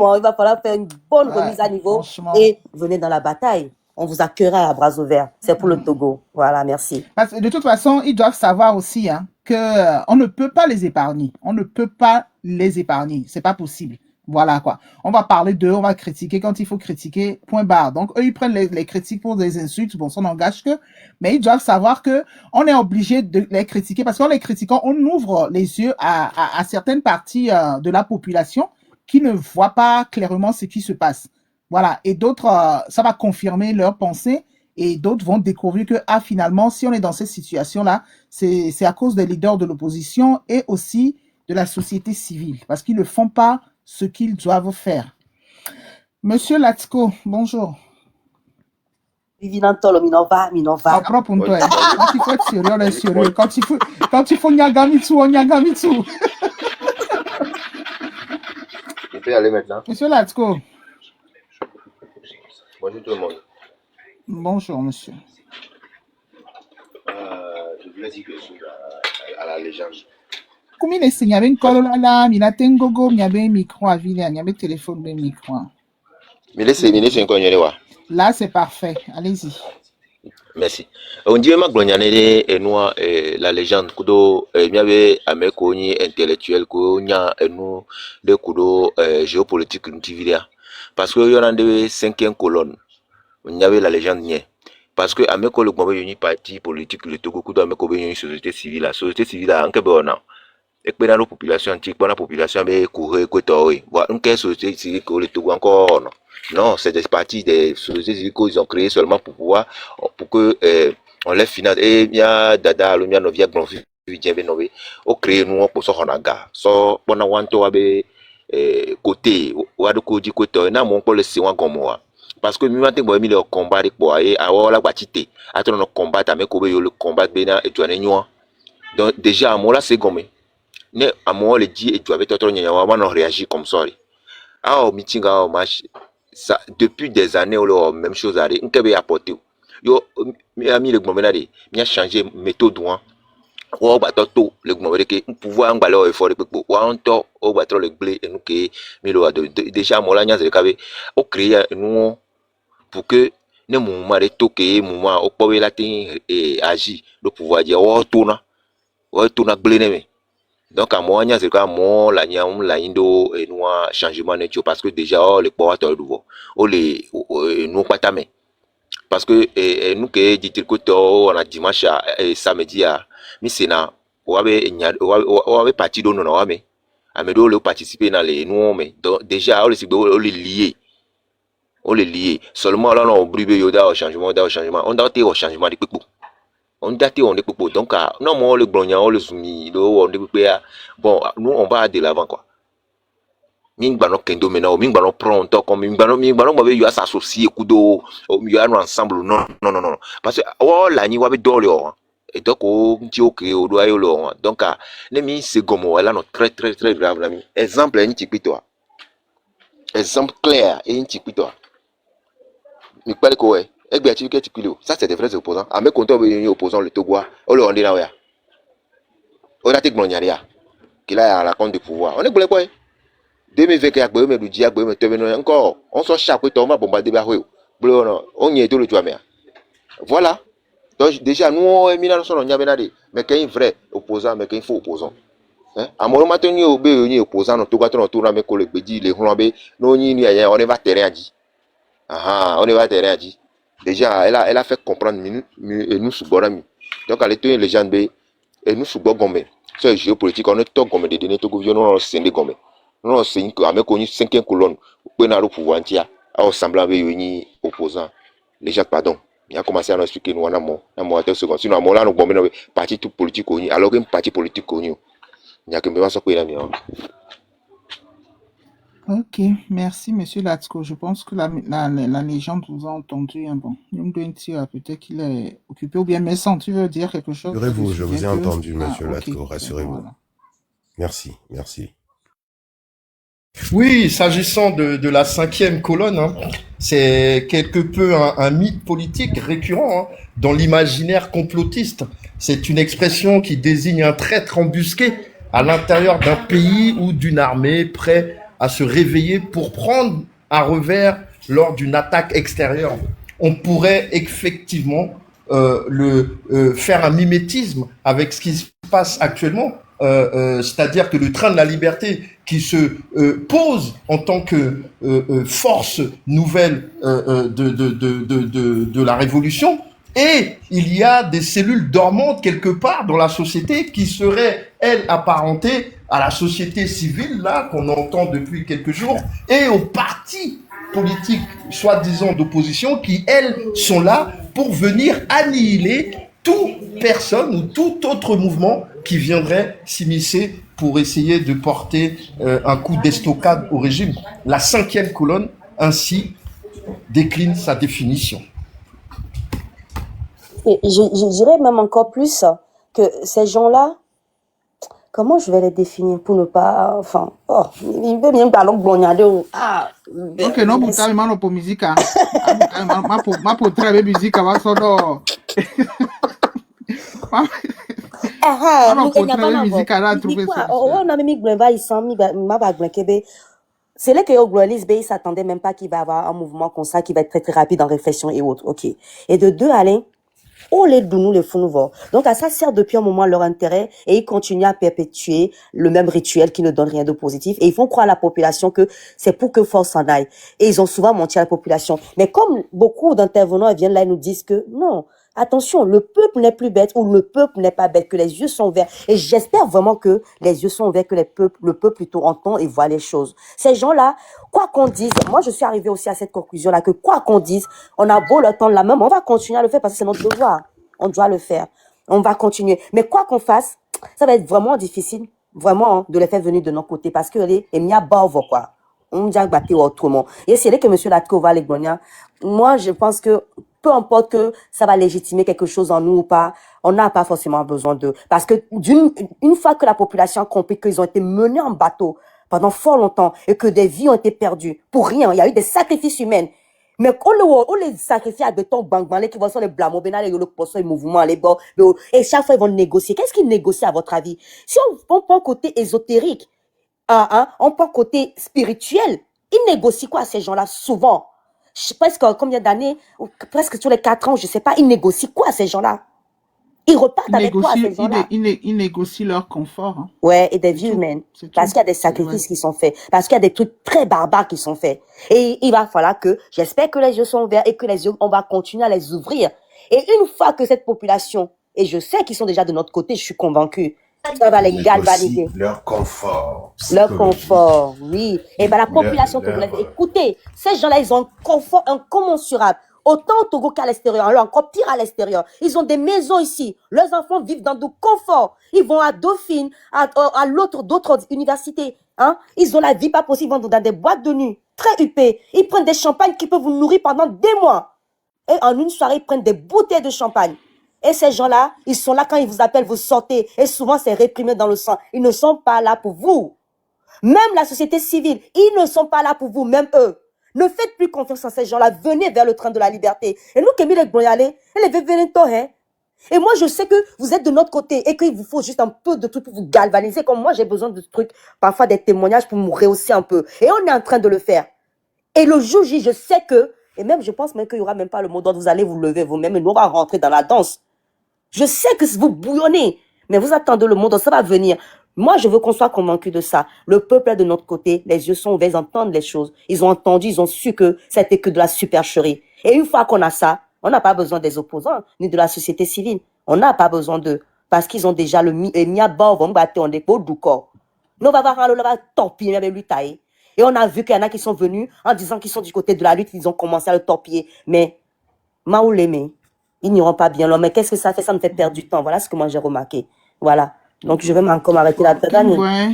Il va falloir faire une bonne Ouais, remise à niveau franchement. et venez dans la bataille. On vous accueillera à bras ouverts. C'est pour le Togo. Voilà, merci. Parce que de toute façon, ils doivent savoir aussi que on ne peut pas les épargner. On ne peut pas les épargner. C'est pas possible. Voilà quoi. On va parler d'eux, on va critiquer quand il faut critiquer, point barre. Donc eux, ils prennent les critiques pour des insultes, bon, ça n'engage que, mais ils doivent savoir que on est obligé de les critiquer parce qu'en les critiquant, on ouvre les yeux à certaines parties de la population qui ne voient pas clairement ce qui se passe. Voilà. Et d'autres, ça va confirmer leurs pensées et d'autres vont découvrir que, ah, finalement, si on est dans cette situation-là, c'est à cause des leaders de l'opposition et aussi de la société civile, parce qu'ils ne font pas ce qu'ils doivent faire. Monsieur Latko, bonjour. Vivinantolo, Minova. En propre pour toi. Quand il faut être sérieux, on est sérieux. Quand il faut Nyagamitsu, on Nyagamitsu. Je peux y aller maintenant. Monsieur Latko. Bonjour tout le monde. Bonjour, monsieur. Je voulais dire quelque chose à la légende. Combien de signes avec Kololala, Minatengogo, Miabe micro à Ville, Miabe téléphone, micro. Là, c'est parfait. Allez-y. Merci. On dit que la légende kudo miabe amekoni intellectuel ko nya enu de kudo géopolitique ntivilia parce que y en a de cinquième colonne on avait la légende nie parce que ameko le gombe yoni parti politique le Togo kudo ameko be yoni société civile en ke bona ekpena la population antique bona population be courir ko toy voilà une société civile ko le Togo encore non c'est des partis des sociétés civiles qu'ils ont créé seulement pour pouvoir pour que on les finance et il y a dada le mia novia gronfi vient nové au créer nous pour so honaga so bona wanto abe côté wadu ko di côté na mon ko le si wan gomoa parce que mi matin bo mi le combat de quoi et awola batité attends no combat ta me ko be yo le combat be na et tu en nyo donc déjà moi là c'est gommé ne à moi le dit et tu avais toto nya wa non réagir comme ça ah au meeting au match ça depuis des années ou même chose à dire on peut apporter yo mi ami le gombe na de mi a changé méthode ouan o ba to le gombe que pouvoir ngbalé o effort pepo wa on to o ba trop le blé et nous que mi lo déjà mo la nya ze kabe o créer nous pour que ne mouvement de toquer mouvement o powe la tin et agir le pouvoir dire o tourna blé ne donc à moi nya c'est quoi moi la nya la indo et nous changement nature parce que déjà les pouvoir to nouveau o les nous pas ta main parce que nous que dit que on a dimanche et samedi à mi sena o avait parti do non mais amedo le participer dans les nous mais donc déjà on les lié seulement là on bribe yoda au changement on date au changement de pipo on date on de pipo donc non moi le blogna on le soumis on de pipo bon nous on va de l'avant quoi mingbano kendo mena mingbano pronto comme mingbano mabe yo s'associer kudo yo anu ensemble non parce que oh la ni wa be dolio et donc on dit OK o doit yo lo donc ne mi c'est gomo là non très très très grave l'ami exemple un petit toi exemple clair et un petit toi mi parle ko e gbe ati ke tikilo ça c'est des vrais opposants à me compter be opposants le Togo o le on dit là ouais o la te gbonyaria qu'il a la compte de pouvoir on est blé quoi 2024 agbe me du dia agbe me tebe no encore on so chaque temps on va bombarder ba ho blé non on y est tout le tuamé voilà donc déjà nous éminents sont on y a mais qu'un vrai opposant mais qu'un faux opposant hein à mon matin ni obe opposant no to gato no to na me ko le gbeji le hun be no ni ni aya on va terrain adi on va terrain adi déjà elle a fait comprendre et nous subonami donc elle était les gens be et nous subogombe c'est géopolitique on est to comme des données to gouvernement no sende gombe non c'est une avec connu cinquième colonne pour na le pouvoir entier à semblant avec ni opposant les gens pardon il a commencé à nous expliquer nous na mo seconde sinon mo là nous bomber parti tout politique connu alors qu'un parti politique connu il y a que me va so la mienne. Ok, merci Monsieur Latko. Je pense que la légende vous a entendu. Hein, bon, peut-être qu'il est occupé ou bien Messan, tu veux dire quelque chose? Rassurez-vous, je vous ai entendu, Monsieur Latko, rassurez-vous. Voilà. Merci. Oui, s'agissant de la cinquième colonne, hein, c'est quelque peu un mythe politique récurrent hein, dans l'imaginaire complotiste. C'est une expression qui désigne un traître embusqué à l'intérieur d'un pays ou d'une armée prêt à se réveiller pour prendre à revers lors d'une attaque extérieure. On pourrait effectivement faire un mimétisme avec ce qui se passe actuellement, c'est-à-dire que le train de la liberté qui se pose en tant que force nouvelle de la révolution, et il y a des cellules dormantes quelque part dans la société qui seraient, elles, apparentées à la société civile, là, qu'on entend depuis quelques jours, et aux partis politiques, soi-disant d'opposition, qui, elles, sont là pour venir annihiler toute personne ou tout autre mouvement qui viendrait s'immiscer pour essayer de porter un coup d'estocade au régime. La 5e colonne, ainsi, décline sa définition. Et je dirais même encore plus que ces gens-là, comment je vais les définir pour ne pas, enfin, il veut bien parler de ok, non, pour ta main pour musique, ma pour travailler musique, va sonner. C'est là que Oglolis Bay s'attendait même pas qu'il va avoir un mouvement comme ça qui va être très très rapide en réflexion et autres. Ok. Et de deux, Alain, oh les dounous, les fous nouveaux. Donc à ça sert depuis un moment leur intérêt et ils continuent à perpétuer le même rituel qui ne donne rien de positif et ils font croire à la population que c'est pour que force s'en aille. Et ils ont souvent menti à la population. Mais comme beaucoup d'intervenants viennent là et nous disent que non, attention, le peuple n'est plus bête ou le peuple n'est pas bête, que les yeux sont ouverts. Et j'espère vraiment que les yeux sont ouverts, que le peuple plutôt entend et voit les choses. Ces gens-là, quoi qu'on dise, moi je suis arrivée aussi à cette conclusion-là, que quoi qu'on dise, on a beau leur tendre la main, mais on va continuer à le faire parce que c'est notre devoir. On doit le faire. On va continuer. Mais quoi qu'on fasse, ça va être vraiment difficile, vraiment, de les faire venir de notre côté parce que les Emia Barvo, quoi. On me dit que autrement. Et c'est là que monsieur Latko va les Glonia. Moi, je pense que peu importe que ça va légitimer quelque chose en nous ou pas, on n'a pas forcément besoin d'eux. Parce que une fois que la population a compris qu'ils ont été menés en bateau pendant fort longtemps et que des vies ont été perdues pour rien, il y a eu des sacrifices humains. Mais on les sacrifie à béton bang qui vont sur les blâmes, les mouvements, les bords, et chaque fois ils vont négocier. Qu'est-ce qu'ils négocient à votre avis? Si on prend côté ésotérique, on prend côté spirituel, ils négocient quoi ces gens-là souvent? Presque combien d'années, presque tous les 4 ans, je sais pas, ils négocient quoi ces gens-là? Ils repartent avec quoi ces gens-là? Ils négocient leur confort. Hein. Ouais, et des vies humaines. Parce qu'il y a des sacrifices qui sont faits. Parce qu'il y a des trucs très barbares qui sont faits. Et il va falloir que, j'espère que les yeux sont ouverts et que les yeux, on va continuer à les ouvrir. Et une fois que cette population, et je sais qu'ils sont déjà de notre côté, je suis convaincue, ça va les galvaniser. Leur confort. Leur confort, oui. Et ben la population congolaise, écoutez, ces gens-là, ils ont un confort incommensurable. Autant au Togo qu'à l'extérieur, alors encore pire à l'extérieur. Ils ont des maisons ici. Leurs enfants vivent dans du confort. Ils vont à Dauphine, à d'autres universités. Hein? Ils ont la vie pas possible. Ils vont dans des boîtes de nuit très huppées. Ils prennent des champagnes qui peuvent vous nourrir pendant des mois. Et en une soirée, ils prennent des bouteilles de champagne. Et ces gens-là, ils sont là quand ils vous appellent, vous sortez. Et souvent, c'est réprimé dans le sang. Ils ne sont pas là pour vous. Même la société civile, ils ne sont pas là pour vous, même eux. Ne faites plus confiance à ces gens-là. Venez vers le train de la liberté. Et nous, Kémy, les Gloyalais, les Vévénéto, hein. Et moi, je sais que vous êtes de notre côté et qu'il vous faut juste un peu de trucs pour vous galvaniser. Comme moi, j'ai besoin de trucs, parfois des témoignages pour me rehausser un peu. Et on est en train de le faire. Et le jour J, je sais que, et même, je pense même qu'il n'y aura même pas le mot d'ordre. Vous allez vous lever vous-même et nous, on va rentrer dans la danse. Je sais que vous bouillonnez, mais vous attendez le mot d'ordre, ça va venir. Moi, je veux qu'on soit convaincu de ça. Le peuple est de notre côté, les yeux sont ouverts, ils entendent les choses. Ils ont entendu, ils ont su que c'était que de la supercherie. Et une fois qu'on a ça, on n'a pas besoin des opposants, ni de la société civile. On n'a pas besoin d'eux. Parce qu'ils ont déjà le miabor, vont battre en dépôt du corps. Nous, on va voir, on va torpiller, avec lui tailler. Et on a vu qu'il y en a qui sont venus en disant qu'ils sont du côté de la lutte, ils ont commencé à le torpiller. Mais, Maoulémé, ils n'iront pas bien loin. Mais qu'est-ce que ça fait? Ça me fait perdre du temps. Voilà ce que moi j'ai remarqué. Voilà. Donc, je vais encore m'arrêter là-dedans.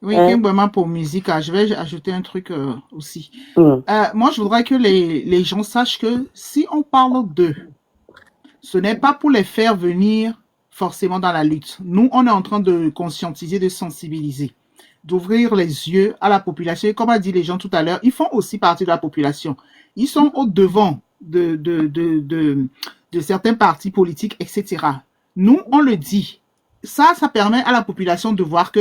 Oui, vraiment pour musique, je vais ajouter un truc aussi. Moi, je voudrais que les gens sachent que si on parle d'eux, ce n'est pas pour les faire venir forcément dans la lutte. Nous, on est en train de conscientiser, de sensibiliser, d'ouvrir les yeux à la population. Et comme a dit les gens tout à l'heure, ils font aussi partie de la population. Ils sont au devant de certains partis politiques, etc. Nous, on le dit. Ça permet à la population de voir que,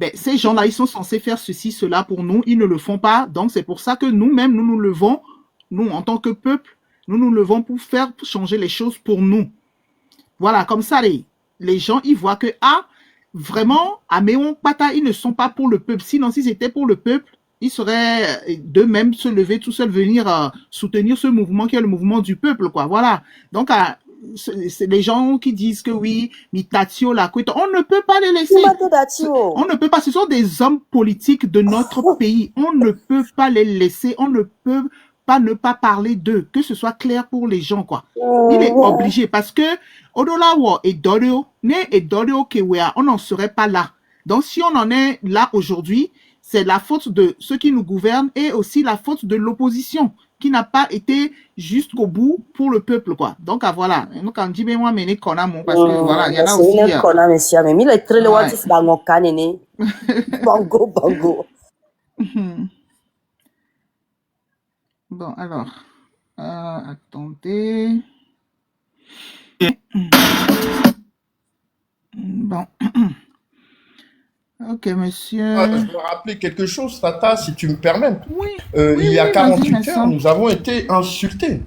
ben, ces gens-là, ils sont censés faire ceci, cela pour nous, ils ne le font pas. Donc, c'est pour ça que nous-mêmes, nous nous levons, nous, en tant que peuple, nous nous levons pour changer les choses pour nous. Voilà, comme ça, les gens, ils voient que, vraiment, à Méon Pata, ils ne sont pas pour le peuple. Sinon, si c'était pour le peuple, ils seraient d'eux-mêmes se lever tout seuls, venir soutenir ce mouvement qui est le mouvement du peuple, quoi. Voilà. Donc, c'est les gens qui disent que oui, Mitatio, la Couette, on ne peut pas les laisser. On ne peut pas, ce sont des hommes politiques de notre pays. On ne peut pas les laisser, on ne peut pas ne pas parler d'eux, que ce soit clair pour les gens, quoi. Il est obligé, parce que, Odolawo et Dorio, et Dorio Kewea, on n'en serait pas là. Donc, si on en est là aujourd'hui, c'est la faute de ceux qui nous gouvernent et aussi la faute de l'opposition qui n'a pas été jusqu'au bout pour le peuple, quoi. Donc, voilà. Donc, on dit, mais moi, mais parce que, voilà, il y en a aussi. Mais il est très loin, c'est dans mon canéné. Bango, bango. Bon, alors, attendez. Bon. Ok, monsieur. Je veux rappeler quelque chose, Tata, si tu me permets. Oui. Il y a 48 heures, nous avons été insultés.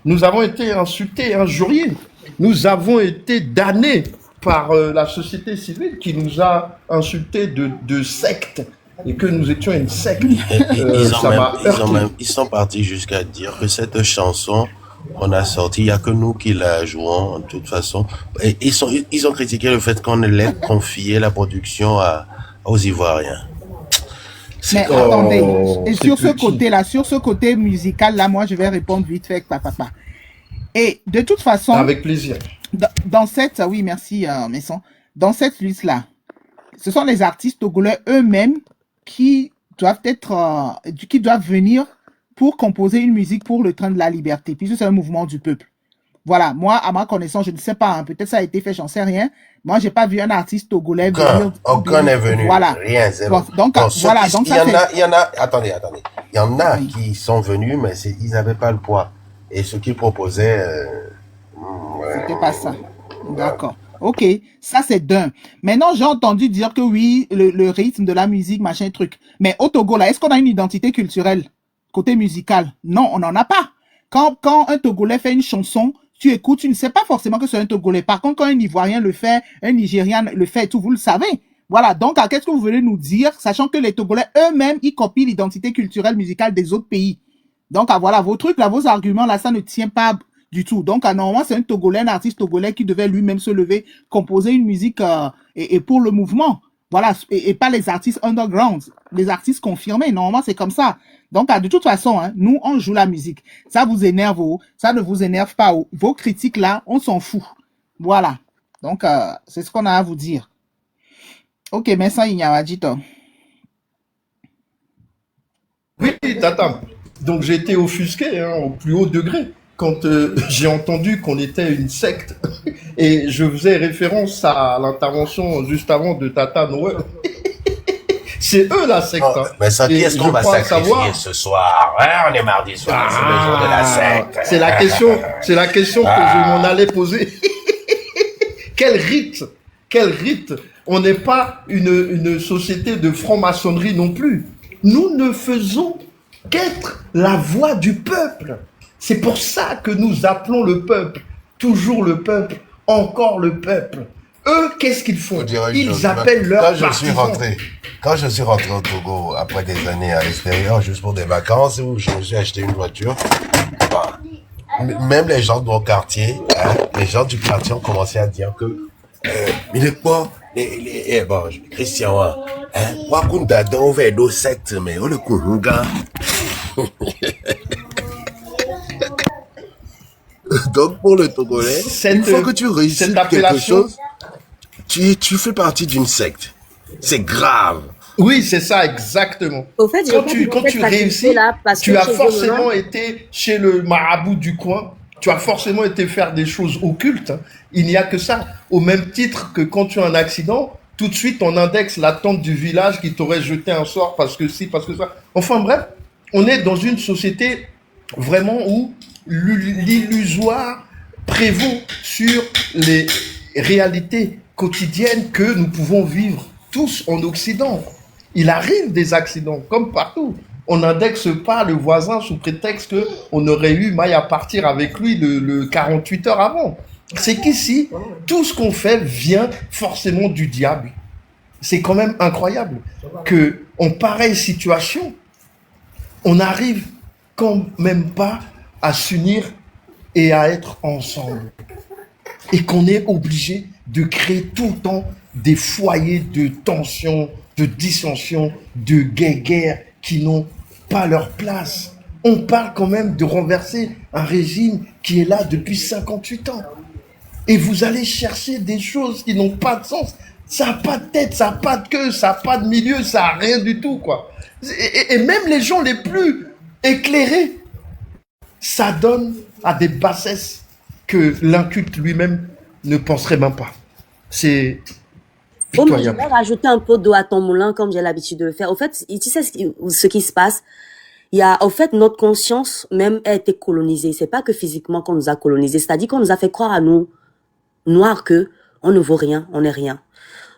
Nous avons été insultés, injuriés. Nous avons été damnés par la société civile qui nous a insultés de secte et que nous étions une secte. Ils sont partis jusqu'à dire que cette chanson on a sorti, il n'y a que nous qui la jouons, de toute façon. Et ils ont critiqué le fait qu'on ait confié la production aux Ivoiriens. Mais attendez, et sur ce côté-là, sur ce côté musical-là, moi, je vais répondre vite fait, papa. Et de toute façon... Avec plaisir. Dans cette... Oui, merci, Messon. Dans cette liste-là, ce sont les artistes togolais eux-mêmes qui doivent qui doivent venir pour composer une musique pour le train de la liberté, puisque c'est un mouvement du peuple. Voilà, moi, à ma connaissance, je ne sais pas, peut-être ça a été fait, j'en sais rien. Moi, j'ai pas vu un artiste togolais venir. Aucun n'est venu. Voilà. Rien, zéro. Donc, voilà. Donc, il y en a, attendez. Il y en a qui sont venus, mais ils n'avaient pas le poids. Et ce qu'ils proposaient, c'était pas ça. D'accord. Ok, ça c'est d'un. Maintenant, j'ai entendu dire que oui, le rythme de la musique, machin, truc. Mais au Togo, là, est-ce qu'on a une identité culturelle côté musical? Non, on n'en a pas. Quand un Togolais fait une chanson, tu écoutes, tu ne sais pas forcément que c'est un Togolais. Par contre, quand un Ivoirien le fait, un Nigérian le fait, tout, vous le savez. Voilà, donc qu'est-ce que vous voulez nous dire, sachant que les Togolais eux-mêmes, ils copient l'identité culturelle musicale des autres pays. Donc, voilà, vos trucs, là, vos arguments, là, ça ne tient pas du tout. Donc, normalement, c'est un Togolais, un artiste togolais qui devait lui-même se lever, composer une musique et pour le mouvement. Voilà, et pas les artistes underground, les artistes confirmés. Normalement, c'est comme ça. Donc, de toute façon, nous, on joue la musique. Ça vous énerve, ça ne vous énerve pas. Vos critiques, là, on s'en fout. Voilà. Donc, c'est ce qu'on a à vous dire. Ok, merci, Inyawajito. Oui, Tata. Donc, j'ai été offusqué au plus haut degré quand j'ai entendu qu'on était une secte. Et je faisais référence à l'intervention juste avant de Tata Noël. C'est eux la secte. Non, mais ça, qui est-ce qu'on va sacrifier ce soir? On est mardi soir, c'est le jour de la secte. C'est la question que je m'en allais poser. Quel rite? On n'est pas une société de franc-maçonnerie non plus. Nous ne faisons qu'être la voix du peuple. C'est pour ça que nous appelons le peuple, toujours le peuple, encore le peuple. Eux, qu'est-ce qu'ils font? Ils appellent leurs partisans. Quand je suis rentré au Togo, après des années à l'extérieur, juste pour des vacances, où je me suis acheté une voiture, même les gens de mon quartier, les gens du quartier ont commencé à dire que, mais les quoi, Christian, quoi qu'on t'a donné vers nos sectes, mais on le courunga. Donc, pour le Togolais, une fois que tu réussis quelque chose, tu fais partie d'une secte. C'est grave. Oui, c'est ça, exactement. Au fait, quand tu réussis, tu as forcément été chez le marabout du coin, tu as forcément été faire des choses occultes. Il n'y a que ça. Au même titre que quand tu as un accident, tout de suite, on indexe la tante du village qui t'aurait jeté un sort parce que si, parce que ça. Enfin bref, on est dans une société vraiment où l'illusoire prévaut sur les réalités quotidiennes que nous pouvons vivre tous en Occident. Il arrive des accidents, comme partout. On n'indexe pas le voisin sous prétexte qu'on aurait eu maille à partir avec lui le 48 heures avant. C'est qu'ici, tout ce qu'on fait vient forcément du diable. C'est quand même incroyable que, en pareille situation, on n'arrive quand même pas à s'unir et à être ensemble. Et qu'on est obligé de créer tout le temps des foyers de tension, de dissension, de guerre qui n'ont pas leur place. On parle quand même de renverser un régime qui est là depuis 58 ans. Et vous allez chercher des choses qui n'ont pas de sens. Ça n'a pas de tête, ça n'a pas de queue, ça n'a pas de milieu, ça n'a rien du tout, quoi. Et même les gens les plus éclairés, ça donne à des bassesses que l'inculte lui-même ne penserait même pas. C'est Bon, moi, je vais pitoyable. rajouter un peu d'eau à ton moulin, comme j'ai l'habitude de le faire. Au fait, tu sais ce qui se passe? Il y a, au fait, notre conscience même a été colonisée. C'est pas que physiquement qu'on nous a colonisés. C'est-à-dire qu'on nous a fait croire à nous, noirs, que on ne vaut rien, on n'est rien.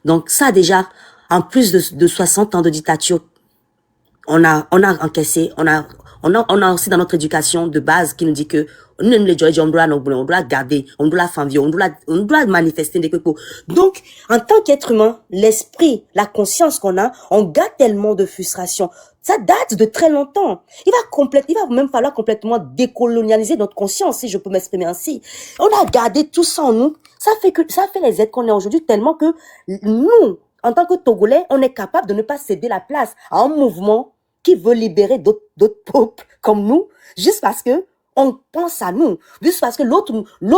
Donc, ça, déjà, en plus de 60 ans de dictature, on a encaissé, on a aussi dans notre éducation de base qui nous dit que on doit garder, on doit faire vieux, on doit manifester des choses. Donc, en tant qu'être humain, l'esprit, la conscience qu'on a, on garde tellement de frustration. Ça date de très longtemps. Il va même falloir complètement décolonialiser notre conscience, si je peux m'exprimer ainsi. On a gardé tout ça en nous. Ça fait les êtres qu'on est aujourd'hui tellement que nous, en tant que Togolais, on est capable de ne pas céder la place à un mouvement qui veut libérer d'autres peuples comme nous, juste parce que on pense à nous, juste parce que l'autre,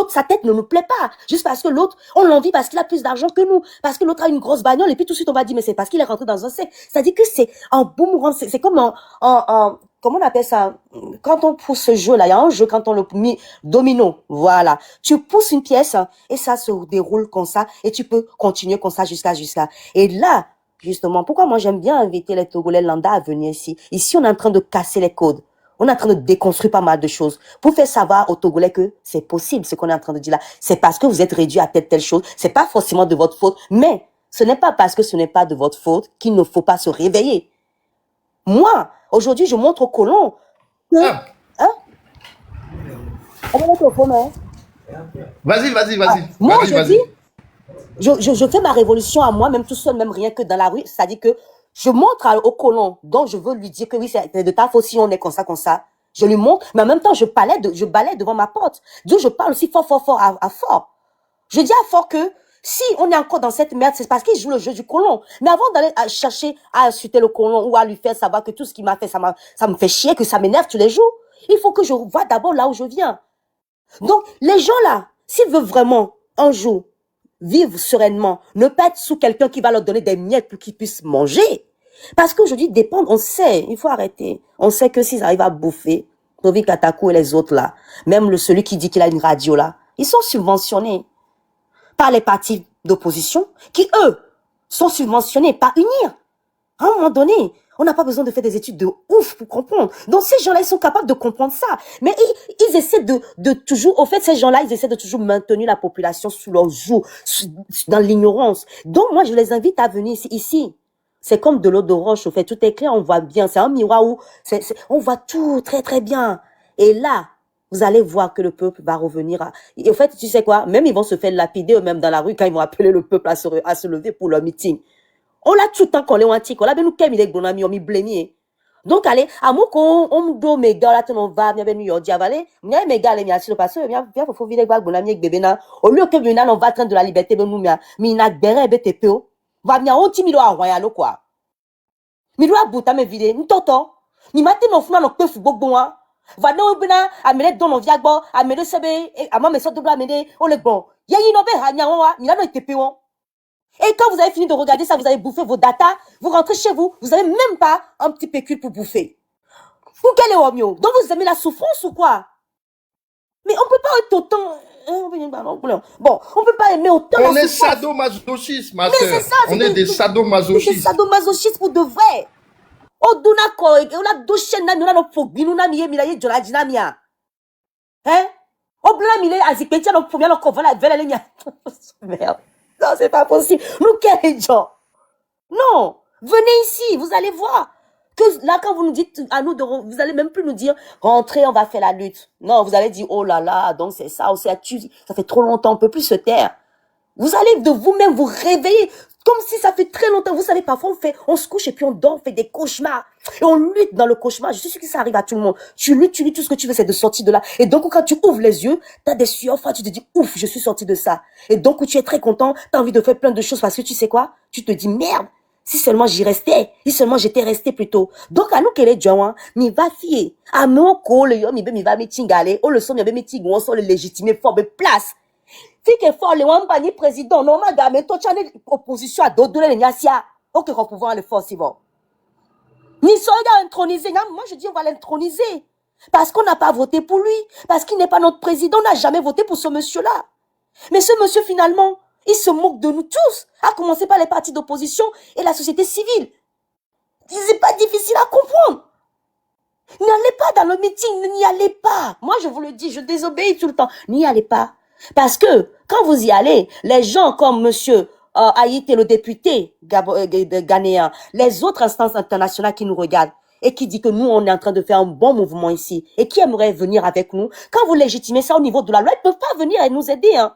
sa tête ne nous plaît pas, juste parce que l'autre, on l'envie parce qu'il a plus d'argent que nous, parce que l'autre a une grosse bagnole, et puis tout de suite on va dire, mais c'est parce qu'il est rentré dans un secte. C'est-à-dire que c'est un boomerang, c'est comme comment on appelle ça? Quand on pousse ce jeu-là, il y a un jeu quand on le met domino, voilà. Tu pousses une pièce, et ça se déroule comme ça, et tu peux continuer comme ça jusqu'à. Et là, justement, pourquoi moi j'aime bien inviter les Togolais lambda à venir ici. Ici, on est en train de casser les codes. On est en train de déconstruire pas mal de choses pour faire savoir aux Togolais que c'est possible, ce qu'on est en train de dire là. C'est parce que vous êtes réduit à telle chose. C'est pas forcément de votre faute, mais ce n'est pas parce que ce n'est pas de votre faute qu'il ne faut pas se réveiller. Moi, aujourd'hui, je montre aux colons que, Ah, hein? On va mettre au fond, hein? vas-y, Moi, aujourd'hui, je fais ma révolution à moi, même tout seul, même rien que dans la rue. C'est-à-dire que je montre au colon, donc je veux lui dire que oui, c'est de ta faute si on est comme ça. Je lui montre, mais en même temps, je balaie devant ma porte. Donc, je parle aussi fort à fort. Je dis à fort que si on est encore dans cette merde, c'est parce qu'il joue le jeu du colon. Mais avant d'aller chercher à insulter le colon ou à lui faire savoir que tout ce qu'il m'a fait, ça me fait chier, que ça m'énerve tous les jours, il faut que je vois d'abord là où je viens. Donc, les gens là, s'ils veulent vraiment un jour vivre sereinement, ne pas être sous quelqu'un qui va leur donner des miettes pour qu'ils puissent manger. Parce qu'aujourd'hui, dépendre, on sait, il faut arrêter. On sait que s'ils arrivent à bouffer, Tovi Katakou et les autres là, même celui qui dit qu'il a une radio là, ils sont subventionnés par les partis d'opposition qui, eux, sont subventionnés par UNIR. À un moment donné, on n'a pas besoin de faire des études de ouf pour comprendre. Donc, ces gens-là, ils sont capables de comprendre ça. Mais ils essaient de toujours, au fait, ces gens-là, ils essaient de toujours maintenir la population sous leur joug, dans l'ignorance. Donc, moi, je les invite à venir ici. C'est comme de l'eau de roche, au fait, tout est clair, on voit bien. C'est un miroir où on voit tout très, très bien. Et là, vous allez voir que le peuple va revenir à... Et au fait, tu sais quoi? Même ils vont se faire lapider eux-mêmes dans la rue quand ils vont appeler le peuple à se lever pour leur meeting. On l'a tout le temps collé, on l'a ben nous kemi les bonami, on mi blémié. Donc, allez, à mon con, on me do mes gars, là, on va, bien, ben, nous, diavalé, bien, mes gars, les miens, sur le passé, bien, faut vider, bonami, avec bébé, na. Au lieu que, bien, on va train de la liberté, ben, nous, bien, mais, n'a, béré, bête, péo. Va bien, on t'y, milo, à royalo, quoi. Milo, à bout, à me vider, nous, toto. Ni matin, non, fou, non, peu, fou, bon, hein. Va, non, ben, à me dans mon viagbo, à me sebe, à moi, me sorte de blanc, me oh, le bon. Y'a, y, no, ben, à, nya, ni là, non, été péo. Et quand vous avez fini de regarder ça, vous avez bouffé vos data, vous rentrez chez vous, vous n'avez même pas un petit pécule pour bouffer. Pour quel est au mieux? Donc vous aimez la souffrance ou quoi? Mais on peut pas être autant... Bon, on peut pas aimer autant on la est souffrance. sadomasochistes, ma Mais sœur. c'est ça, On est des c'est sadomasochistes. sadomasochistes pour de vrai. Oh, dunako, on a deux chaînes, on a nos fogbi, on a mis, milaye, joladina, mia. Hein? Oh, blanc, mille, azipétia, on peut bien leur convaincre la velle, mia. Merde. Non, c'est pas possible. Nous, quel gens? Non. Venez ici, vous allez voir. Que là, quand vous nous dites à nous, vous allez même plus nous dire, rentrez, on va faire la lutte. Non, vous allez dire, oh là là, donc c'est ça, ça fait trop longtemps, on peut plus se taire. Vous allez de vous-même vous réveiller, comme si ça fait très longtemps. Vous savez, parfois on se couche et puis on dort, on fait des cauchemars. Et on lutte dans le cauchemar. Je suis sûre que ça arrive à tout le monde. Tu luttes, tout ce que tu veux, c'est de sortir de là. Et donc, quand tu ouvres les yeux, t'as des sueurs froides, tu te dis, ouf, je suis sorti de ça. Et donc, tu es très content, t'as envie de faire plein de choses parce que tu sais quoi? Tu te dis, merde. Si seulement j'y restais, si seulement j'étais resté plus tôt. Donc, à nous, qu'elle est John, mi va fier. À mon col, yo, mi va me tingale. Oh, le son, mi va me tingale, on sont le légitimé, fort, de place. Fi que fort, le wamba ni président, non, madame, mais toi, tu as une opposition à d'autres, les nyasia. Ok, qu'on pouvoir le force, c'est bon. Ni soya intronisé, moi, je dis, on va l'introniser. Parce qu'on n'a pas voté pour lui. Parce qu'il n'est pas notre président, on n'a jamais voté pour ce monsieur-là. Mais ce monsieur, finalement, il se moque de nous tous, à commencer par les partis d'opposition et la société civile. C'est pas difficile à comprendre. N'allez pas dans le meeting, n'y allez pas. Moi, je vous le dis, je désobéis tout le temps. N'y allez pas. Parce que, quand vous y allez, les gens comme monsieur Haïté, le député ghanéen, les autres instances internationales qui nous regardent et qui disent que nous, on est en train de faire un bon mouvement ici et qui aimeraient venir avec nous, quand vous légitimez ça au niveau de la loi, ils ne peuvent pas venir et nous aider, hein.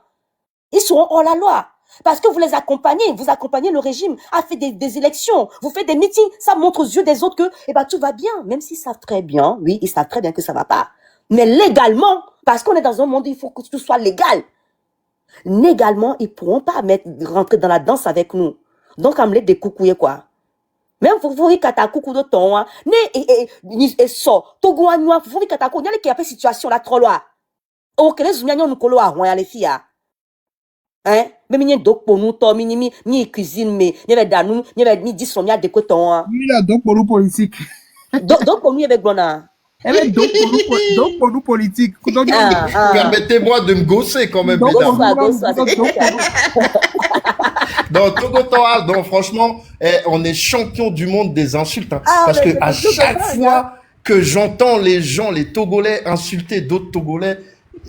Ils seront hors la loi. Parce que vous les accompagnez, vous accompagnez le régime à faire des élections, vous faites des meetings, ça montre aux yeux des autres que, eh ben, tout va bien, même s'ils savent très bien, oui, ils savent très bien que ça va pas. Mais légalement, parce qu'on est dans un monde où il faut que tout soit légal. Légalement, ils pourront pas rentrer dans la danse avec nous. Donc, on me des coucouilles, quoi. Même vous voyez kata coucou de ton, hein. Et so, togo anwa, vous voyez kata coucou, n'y a les situation là, trop loin. Ok, les ougnagnon nous colo à roya, les filles, hein, mais n'y donc pour nous, toi, ni cuisine, mais n'y avait d'anou, n'y avait ni 10 sommières de coton, hein. Oui, là, donc pour nous politique. Donc pour nous, avec Blona. Eh bien, donc pour nous politique. Permettez-moi de me gosser quand même, Donc, mesdames. Donc, Donc, franchement, on est champion du monde des insultes. Hein. Parce que à chaque fois que j'entends les gens, les Togolais, insulter d'autres Togolais,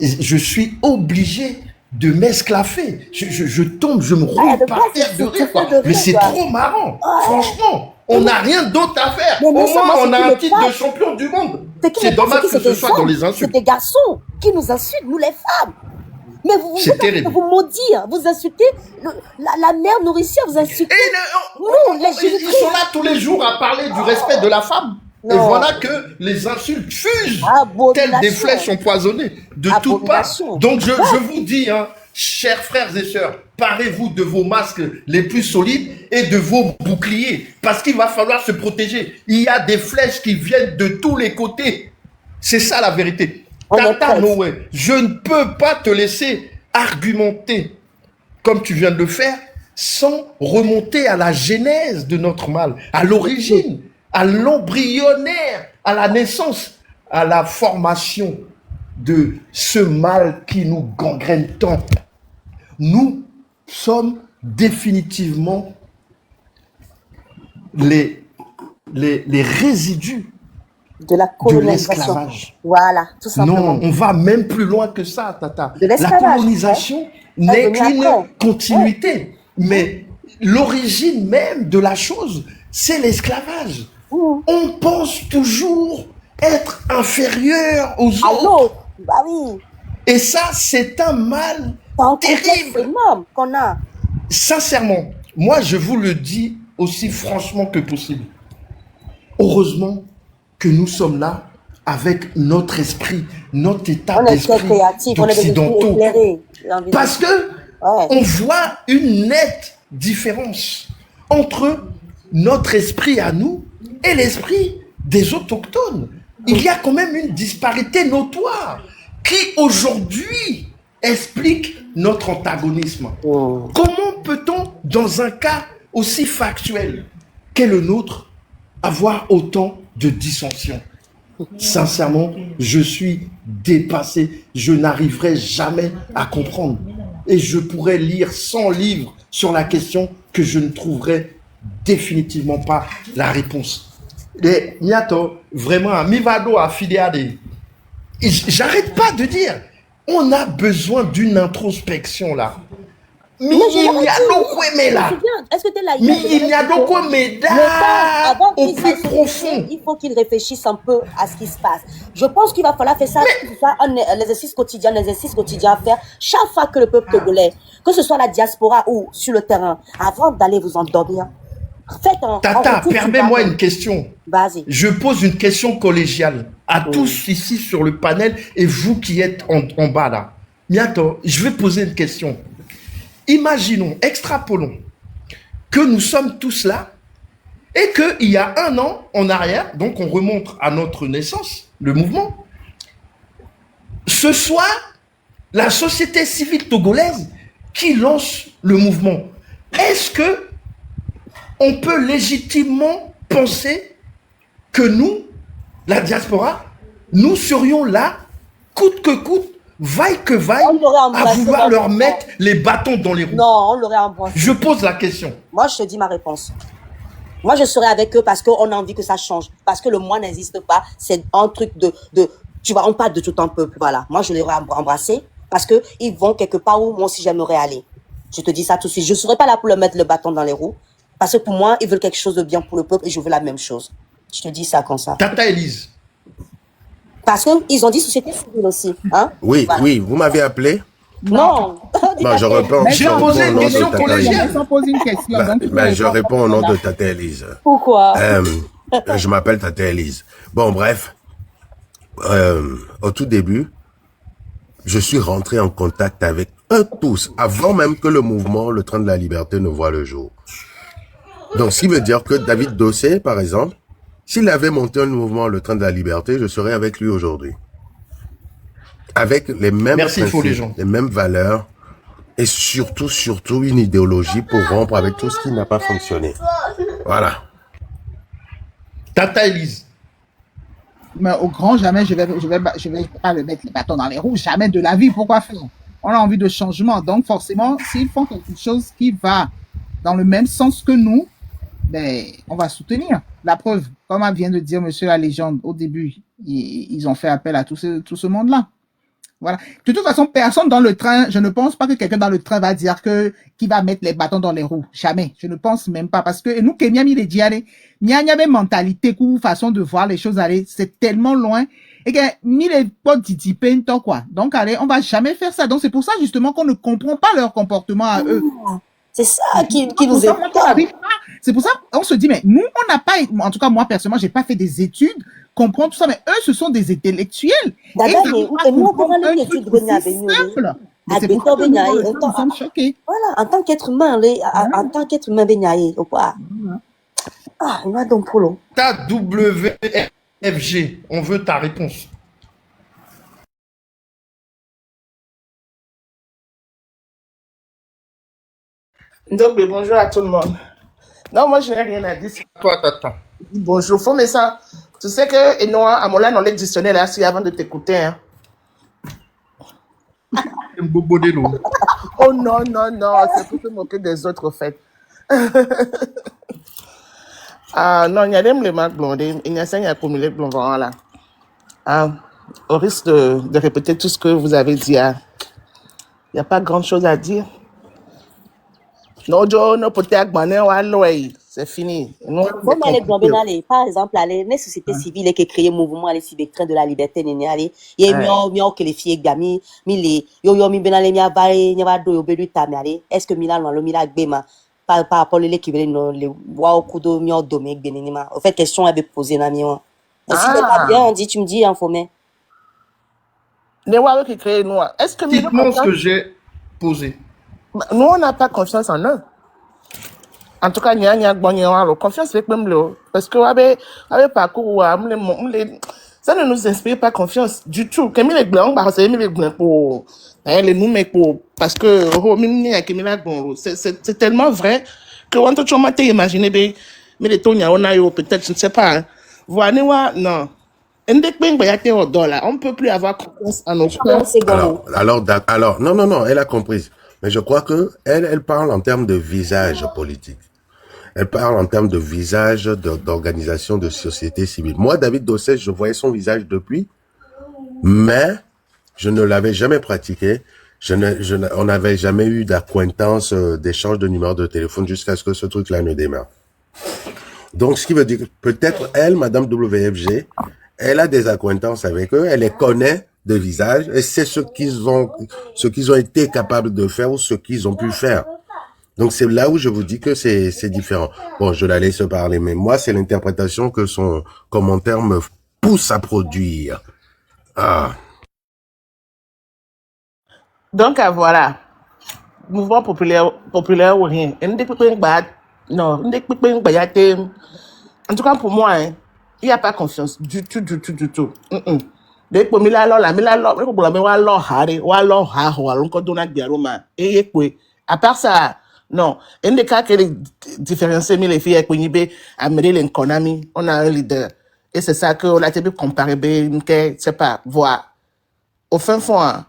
je suis obligé de m'esclaffer. Je tombe, je me roule par terre de rire. Mais c'est trop marrant. Franchement, on n'a rien d'autre à faire. Au moins, on a un titre de champion du monde. C'est dommage que ce soit dans les insultes. C'est des garçons qui nous insultent, nous les femmes. Mais vous maudir, vous insultez la mère nourricière, vous insultez nous, les ils sont là tous les jours à parler du respect de la femme. Non. Et voilà que les insultes fusent telles des flèches empoisonnées de toutes parts. Donc je vous dis, hein, chers frères et sœurs, parez-vous de vos masques les plus solides et de vos boucliers, parce qu'il va falloir se protéger. Il y a des flèches qui viennent de tous les côtés. C'est ça la vérité. Tata Noé, je ne peux pas te laisser argumenter comme tu viens de le faire sans remonter à la genèse de notre mal, à l'origine, à l'embryonnaire, à la naissance, à la formation de ce mal qui nous gangrène tant. Nous sommes définitivement les résidus de la colonisation. Voilà, tout simplement. Non, on va même plus loin que ça, Tata. La colonisation n'est qu'une continuité. Mais l'origine même de la chose, c'est l'esclavage. On pense toujours être inférieur aux autres. Bah oui. Et ça, c'est un mal terrible. Énorme qu'on a. Sincèrement, moi, je vous le dis aussi franchement que possible. Heureusement que nous sommes là avec notre esprit, notre état d'esprit d'occidentaux. Parce que on voit une nette différence entre notre esprit à nous et l'esprit des autochtones. Il y a quand même une disparité notoire qui aujourd'hui explique notre antagonisme. Comment peut-on, dans un cas aussi factuel qu'est le nôtre, avoir autant de dissensions? Sincèrement, je suis dépassé. Je n'arriverai jamais à comprendre. Et je pourrais lire 100 livres sur la question que je ne trouverai définitivement pas la réponse. Et vraiment, Mivado a filié. J'arrête pas de dire, on a besoin d'une introspection là. Mais Mais je il l'avais y a dit. donc quoi, mais Tu te là. souviens? Est-ce que tu es là hier? Mais Je il y a l'avais dit donc que quoi, mais le temps, là. avant Au qu'ils plus s'asseyent, profond. il faut qu'ils réfléchissent un peu à ce qui se passe. Je pense qu'il va falloir faire ça, que ce soit un exercice quotidien à faire chaque fois que le peuple togolais, que ce soit la diaspora ou sur le terrain, avant d'aller vous endormir, faites un Tata, retour sur permets-moi vous-même. une question. Vas-y. Je pose une question collégiale à Oui. tous ici sur le panel et vous qui êtes en bas là. Miato, je vais poser une question. Imaginons, extrapolons, que nous sommes tous là et qu'il y a 1 an en arrière, donc on remonte à notre naissance, le mouvement, ce soit la société civile togolaise qui lance le mouvement. Est-ce que on peut légitimement penser que nous, la diaspora, nous serions là, coûte que coûte, vaille que vaille, On l'aurait à embrassé vouloir dans leur le mettre les bâtons dans les roues? Non, on l'aurait embrassé. Je pose la question. Moi, je te dis ma réponse. Moi, je serai avec eux parce qu'on a envie que ça change. Parce que le moi n'existe pas. C'est un truc tu vois, on parle de tout un peuple. Voilà. Moi, je les aurais embrassés parce qu'ils vont quelque part où moi aussi j'aimerais aller. Je te dis ça tout de suite. Je ne serai pas là pour leur mettre le bâton dans les roues. Parce que pour moi, ils veulent quelque chose de bien pour le peuple et je veux la même chose. Je te dis ça comme ça. Tata Elise. Parce qu'ils ont dit société civile aussi. Hein? Oui, Voilà. oui, vous m'avez appelé? Non. Bah, je réponds, Mais J'ai je réponds posé au une nom de question Tata collégiale. Elise. Sans poser une question. Bah, Donc, il faut bah, je répondre. réponds au nom de Tata Elise. Pourquoi? Je m'appelle Tata Elise. Bon, bref, au tout début, je suis rentré en contact avec eux tous, avant même que le mouvement, le train de la liberté, ne voit le jour. Donc, ce qui veut dire que David Dossé, par exemple, s'il avait monté un mouvement, le train de la liberté, je serais avec lui aujourd'hui. Avec les mêmes Merci, il faut les principes, gens. les mêmes valeurs, et surtout une idéologie pour rompre avec tout ce qui n'a pas fonctionné. Voilà. Tata Elise. Mais au grand jamais, je vais pas le mettre les bâtons dans les roues. Jamais de la vie. Pourquoi faire? On a envie de changement. Donc, forcément, s'ils font quelque chose qui va dans le même sens que nous, ben, on va soutenir. La preuve, comme vient de dire Monsieur la Légende au début, ils ont fait appel à tout ce monde-là. Voilà. De toute façon, personne dans le train, je ne pense pas que quelqu'un dans le train va dire qui va mettre les bâtons dans les roues. Jamais. Je ne pense même pas parce que nous, Kenya, il est dit, allez, il y a une mentalité ou façon de voir les choses aller. C'est tellement loin. Et que, mille est pas d'idipé, quoi. Donc, allez, on va jamais faire ça. Donc, c'est pour ça, justement, qu'on ne comprend pas leur comportement à eux. C'est ça qui nous étonne. C'est pour ça qu'on se dit, mais nous, on n'a pas, en tout cas, moi, personnellement, j'ai pas fait des études, comprendre tout ça, mais eux, ce sont des intellectuels. D'accord, Et mais ça nous, on comprend prend un les truc études de aussi simple. Mais c'est pour ça que nous sommes choqués. Voilà, en tant qu'être humain, en tant qu'être humain, Benyaye, ou quoi? Ah, il m'a donc pour l'eau. Ta WFG. On veut ta réponse. Donc, bonjour à tout le monde. Non, moi, je n'ai rien à dire. Toi, Tata. Bonjour, faut mais ça. Tu sais que Enoa, à mon dans le dictionnaire, là, c'est avant de t'écouter. Hein. Oh non, non, non, c'est pour se moquer des autres, en fait. Ah, non, il y a des marques blondes, il y a ça, il y a accumulé blond, là. Ah, au risque de répéter tout ce que vous avez dit, il n'y a pas grand chose à dire. Non, Joe, non, peut-être que c'est fini. Non, Bon, mais les Blondes, allez, par exemple, allez, les sociétés civiles qui créent mouvement, allez, si train de la liberté, allez, il y a mieux que les filles, gami, mille, yo, mi benale, mi abaye, mi va do, yo, belu, tam, allez, est-ce que Milan, le Milan, bema, par rapport à qui veulent, non, les, wow, kudo, mi, domé, benenima. En fait, question, elle veut poser, na, mi, si c'est pas bien, on dit, tu me dis, hein, faut, mais. Les Waouh qui créent nous. Est-ce que Dites-moi ce que j'ai posé. nous, on n'a pas confiance en eux? En tout cas, il y a confiance avec même le. Parce que, avec parcours, ça ne nous inspire pas confiance du tout. Comme les blancs, c'est les blancs pour. Les nous, mais pour. Parce que, c'est tellement vrai que, on peut imaginer, mais les taux, peut-être, je ne sais pas. Voilà, non. On ne peut plus avoir confiance en nos corps. Alors, non, elle a compris. Mais je crois que elle parle en termes de visage politique. Elle parle en termes de visage d'organisation de société civile. Moi, David Dossé, je voyais son visage depuis, mais je ne l'avais jamais pratiqué. On n'avait jamais eu d'acquaintance, d'échange de numéro de téléphone jusqu'à ce que ce truc-là ne démarre. Donc, ce qui veut dire que peut-être elle, Madame WFG, elle a des acquaintances avec eux, elle les connaît de visage et c'est ce qu'ils ont été capables de faire ou ce qu'ils ont pu faire. Donc, c'est là où je vous dis que c'est différent. Bon, je la laisse parler, mais moi, c'est l'interprétation que son commentaire me pousse à produire. Ah. Donc, voilà. Mouvement populaire ou rien. Non, en tout cas, pour moi, hein, il n'y a pas confiance du tout. Dès que Mila à part ça, non. Un des cas qui est différencié, les filles avec Winibe, Amélie Lenkonami, on a un leader. Et c'est ça qu'on a été comparé, c'est pas, voir. Au fin fond, hein,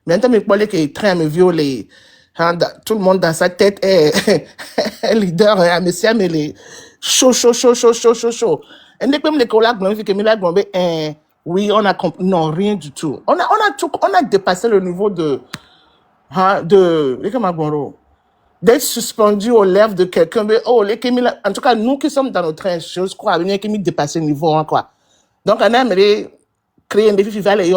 maintenant, mes collègues qui traînent à me violer, hein, tout le monde dans sa tête est un leader, hein, monsieur Amélie. Chaud. Et dès que même les collègues, oui, on a non, rien du tout. On a dépassé le niveau d'être suspendu aux lèvres de quelqu'un. En tout cas, nous qui sommes dans notre train, je crois, bien qu'il dépasse le niveau, hein, quoi. Donc, on a aimé créer un défi festival et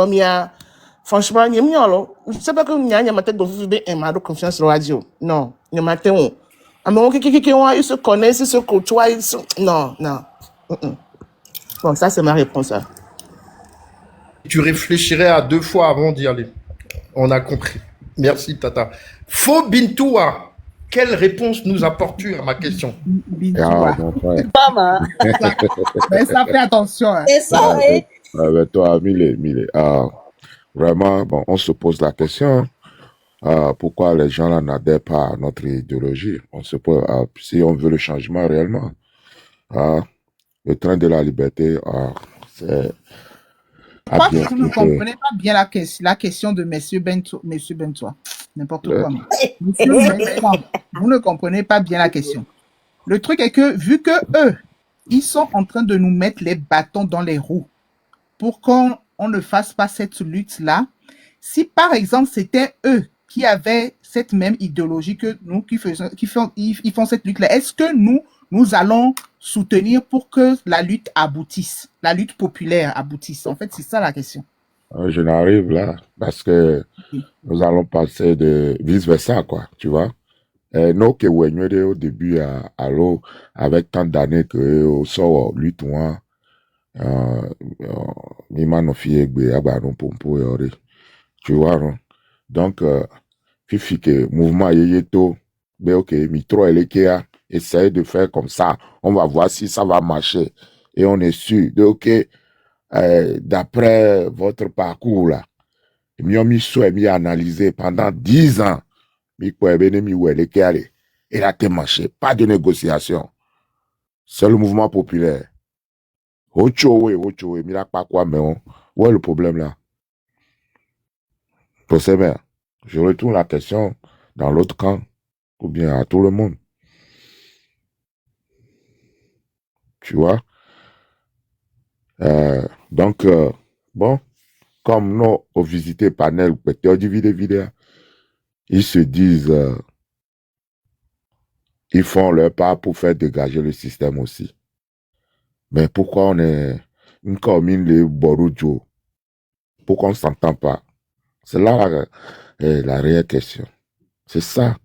franchement, il y a je sais pas que il y a ma tête de confiance sur la radio. Non, il y a ma tête. Ils se connaissent, ils se côtoient, non. Bon, ça, c'est ma réponse. Hein. Tu réfléchirais à 2 fois avant d'y aller. On a compris. Merci, Tata. Faux Bintoua, quelle réponse nous apportes-tu à ma question? Maman. Mais ça fait attention. Hein. C'est ça, hein? Avec toi, Mille. Vraiment, bon, on se pose la question. Pourquoi les gens là n'adhèrent pas à notre idéologie? On se pose, si on veut le changement réellement. Le train de la liberté, c'est... Je crois que vous ne comprenez pas bien la question de Monsieur Bentoua. N'importe quoi. Monsieur Bentoua, vous ne comprenez pas bien la question. Le truc est que, vu que eux, ils sont en train de nous mettre les bâtons dans les roues pour qu'on ne fasse pas cette lutte-là, si par exemple c'était eux qui avaient cette même idéologie que nous, ils font cette lutte-là, est-ce que nous allons soutenir pour que la lutte aboutisse, la lutte populaire aboutisse? En fait, c'est ça la question. Je n'arrive là parce que nous allons passer de vice-versa, quoi, tu vois. Nous qui au début à l'eau, avec tant d'années que au sort lutte, tu vois, non? Donc, fifi que mouvement yeyeto, ok, mitro elekea, essaye de faire comme ça, on va voir si ça va marcher. Et on est sûr de, ok, d'après votre parcours là, mi analysé pendant 10 ans, et là, t'es marché, pas de négociation. C'est le mouvement populaire. Ochowe, mira pas quoi, mais où est le problème là? Pour c'est bien. Je retourne la question dans l'autre camp, ou bien à tout le monde. Tu vois? Donc, bon, comme nous, au visité panel, ils se disent, ils font leur part pour faire dégager le système aussi. Mais pourquoi on est une commune les Borujo? Pourquoi on ne s'entend pas? C'est là la réelle question. C'est ça.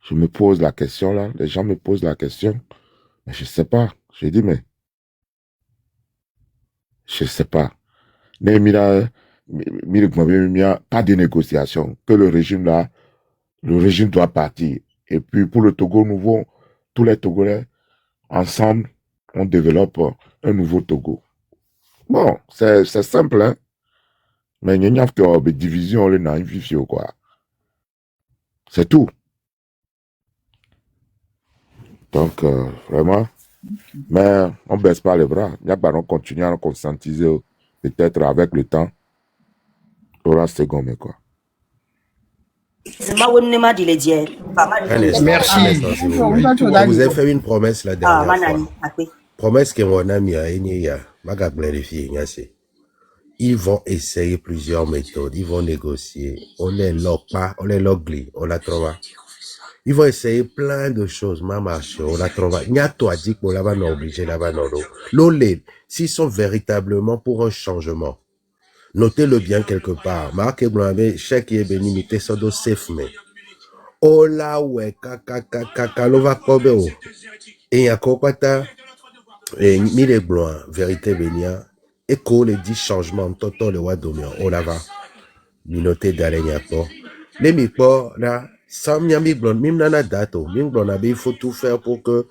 Je me pose la question là. Les gens me posent la question. Mais je ne sais pas. Je dis, mais je ne sais pas. Pas de négociation. Que le régime là, le régime doit partir. Et puis pour le Togo nouveau, tous les Togolais, ensemble, on développe un nouveau Togo. Bon, c'est simple, hein. Mais il y a des divisions, quoi. C'est tout. Donc, vraiment, mais on ne baisse pas les bras. On continue à conscientiser, peut-être avec le temps. Aura second, quoi. Merci. On vous a fait une promesse la dernière fois. Promesse que mon ami a énié, ma gars vérifié, Ils vont essayer plusieurs méthodes. Ils vont négocier. On les lock pas, on les logli, on la trouve. Ils vont essayer plein de choses. Ma marche, on la trouve. Il y a toi dit qu'on va obligé là-bas non. L'olé, s'ils sont véritablement pour un changement, notez-le bien quelque part. Marquez blanc, chèque est bénimité, ça doit safe mais. Oh là ouais, lova kobe o. Et y a quoi et mille blanc, vérité bénia. Et qu'on les dit changements, toto le wa domian. Oh là va. Minoté d'Alegnapo. Les mipo, là, sans miami blond, mim nana dato, mim blond, il faut tout faire pour que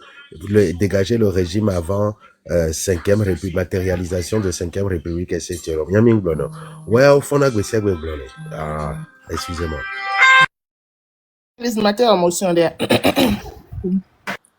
dégager le régime avant 5e République, matérialisation de 5e République, etc. Miami blond. Ouais, au fond, agressé avec blond. Ah, excusez-moi. Please, matter of motion there.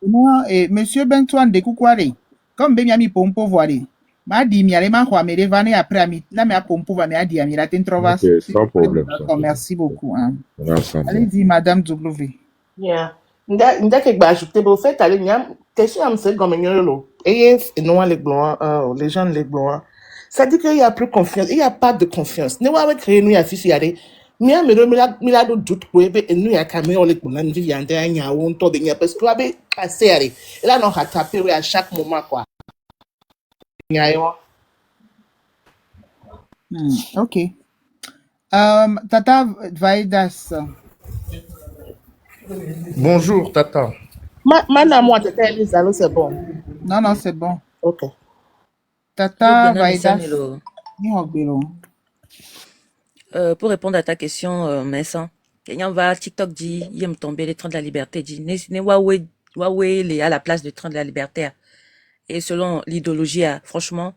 Moi, monsieur Bentoine de Koukware, comme Benjamin Pompo voile, m'a dit, mi allait m'envoyer mes vannes après, là, mais à Pompo va me dire, mi la t'introvas. Ok, sans problème. Merci beaucoup. Hein. Ensemble. Allez-y, Madame W. Yeah. Nda ke gba ajouter bo fait aller nyam question am se comme nyolo. Et non les blancs les gens les blancs. Ça dit qu'il y a plus confiance, il y a pas de confiance. Ne wa créer nous ya fisi yare. Mia me mila do doute pour ebe nous ya camé on les blancs ni yande anya won to be nya parce que abe passer yare. Et là non ha taper à chaque moment quoi. Nya yo. Ok. Tata Vaidas. Bonjour, Tata. Maintenant moi tata Elisa c'est bon. Non, c'est bon. OK. Tata Bonne année, Vaidas. Melo. Ni hogbelo. Pour répondre à ta question, Messan, Kenyan va TikTok dit, il me tomber les trains de la liberté, dit, ne Huawei les à la place du train de la liberté. Et selon l'idéologie, franchement,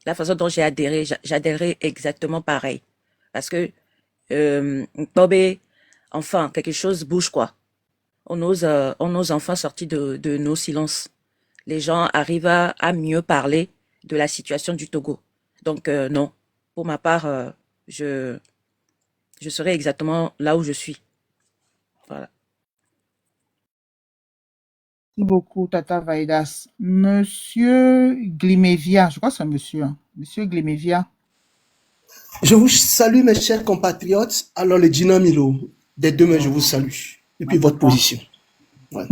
la façon dont j'ai adhéré, j'adhérerai exactement pareil. Parce que, tomber, enfin, quelque chose bouge, quoi. On ose enfin sortir de nos silences. Les gens arrivent à mieux parler de la situation du Togo. Donc, non. Pour ma part, je serai exactement là où je suis. Voilà. Merci beaucoup, Tata Vaidas. Monsieur Glimevia, je crois que c'est un monsieur. Hein. Monsieur Glimevia. Je vous salue, mes chers compatriotes. Alors, le Dynamilo, des deux mains, je vous salue depuis votre position. Ouais.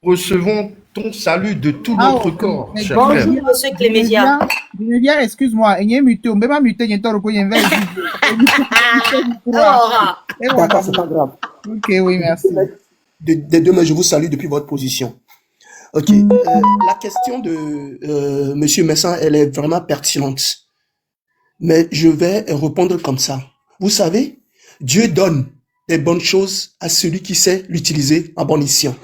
Recevons ton salut de tout Ah, notre ok. corps, Mais cher bon, frère. Bonjour, monsieur Clémédia. Glimevia, excuse-moi. Il y a un muté. On ne peut pas muter. Il y a un tort. Il y a un verre. Alors, D'accord, c'est pas grave. Ok, oui, merci. Des deux mains, je vous salue depuis votre position. Ok. La question de Monsieur Messin, elle est vraiment pertinente. Mais je vais répondre comme ça. Vous savez, Dieu donne des bonnes choses à celui qui sait l'utiliser à bon escient.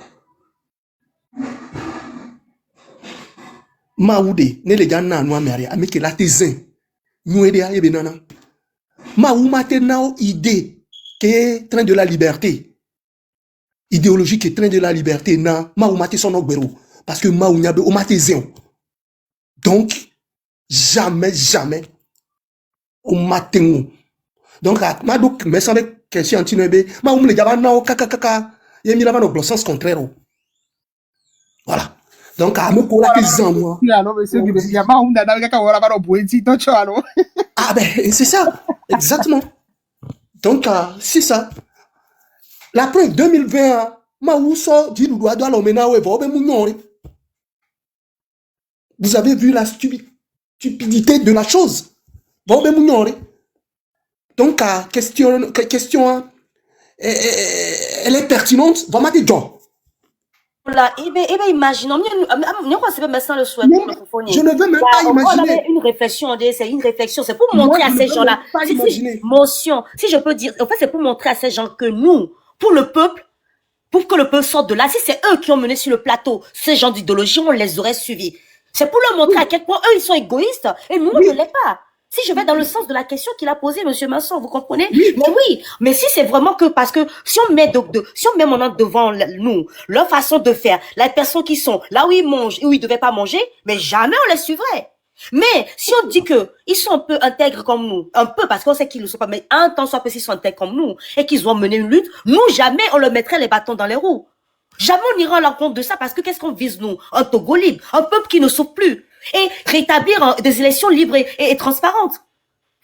Maoude, ne le gana noa meri, ameke la tezin. Nouede a ebenana. Maou mate nao idée que train de la liberté. Idéologie qui est train de la liberté na maou mate son ogbero parce que maou nyabe o mate zin. Donc jamais o mate ngo. Donc ma donc me semble question antinebe maou le jaba nao kaka yemi la no sens contraire. Voilà. Donc à me coller que zin moi. Alors, monsieur Glimevia, on a dans le cas où on a pas de poésie. Toi, tu alors. Ah ben c'est ça, exactement. Donc c'est ça. La preuve 2020, Maousso dit nous doit l'emmener au Vous avez vu la stupidité de la chose. Donc question elle est pertinente. Vraiment des gens. là, imaginons, Je ne veux même pas imaginer. Une réflexion, c'est une réflexion, c'est pour montrer à ces gens-là, motion, si je peux dire, en fait, c'est pour montrer à ces gens que nous, pour le peuple, pour que le peuple sorte de là, si c'est eux qui ont mené sur le plateau ces gens d'idéologie, on les aurait suivis. C'est pour leur montrer à quel point eux, ils sont égoïstes, et nous, on ne l'est pas. Si je vais dans le sens de la question qu'il a posée, monsieur Masson, vous comprenez? Mais oui, mais si c'est vraiment que, parce que si on met si on met maintenant devant nous, leur façon de faire, les personnes qui sont là où ils mangent, où ils devaient pas manger, mais jamais on les suivrait. Mais si on dit que ils sont un peu intègres comme nous, un peu parce qu'on sait qu'ils ne sont pas, mais un temps soit peu s'ils sont intègres comme nous et qu'ils ont mené une lutte, nous jamais on leur mettrait les bâtons dans les roues. Jamais on ira à l'encontre de ça parce que qu'est-ce qu'on vise nous? Un Togo libre, un peuple qui ne souffre plus et rétablir des élections libres et transparentes.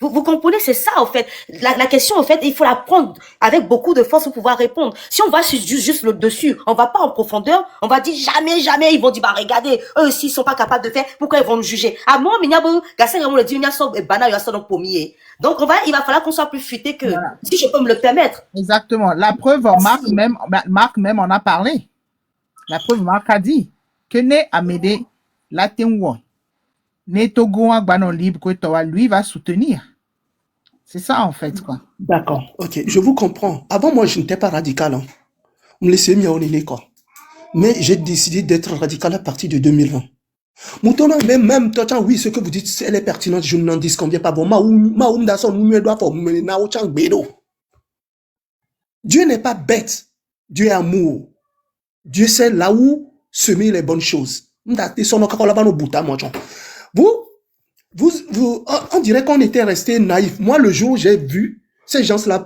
Vous comprenez, c'est ça, en fait. La question, en fait, il faut la prendre avec beaucoup de force pour pouvoir répondre. Si on va juste le dessus, on va pas en profondeur, on va dire jamais, ils vont dire, bah, regardez, eux, s'ils sont pas capables de faire, pourquoi ils vont nous juger? Ah, moi, donc, il va falloir qu'on soit plus futé que, Voilà. si je peux me le permettre. Exactement. La preuve, Merci. Marc même en a parlé. La preuve, Marc a dit que ne Amédée Latenwo, ne Togo Agbanon libre que toi, lui va soutenir. C'est ça, en fait, quoi. D'accord, ok, je vous comprends. Avant, moi, je n'étais pas radical. Hein. Vous me laissez mieux en quoi. Mais j'ai décidé d'être radical à partir de 2020. Moutona, même, toi, oui, ce que vous dites, elle est pertinente, je n'en disconviens pas. Bon, Dieu n'est pas bête. Dieu est amour. Dieu sait là où semer les bonnes choses. Vous, on dirait qu'on était resté naïf. Moi, le jour où j'ai vu ces gens-là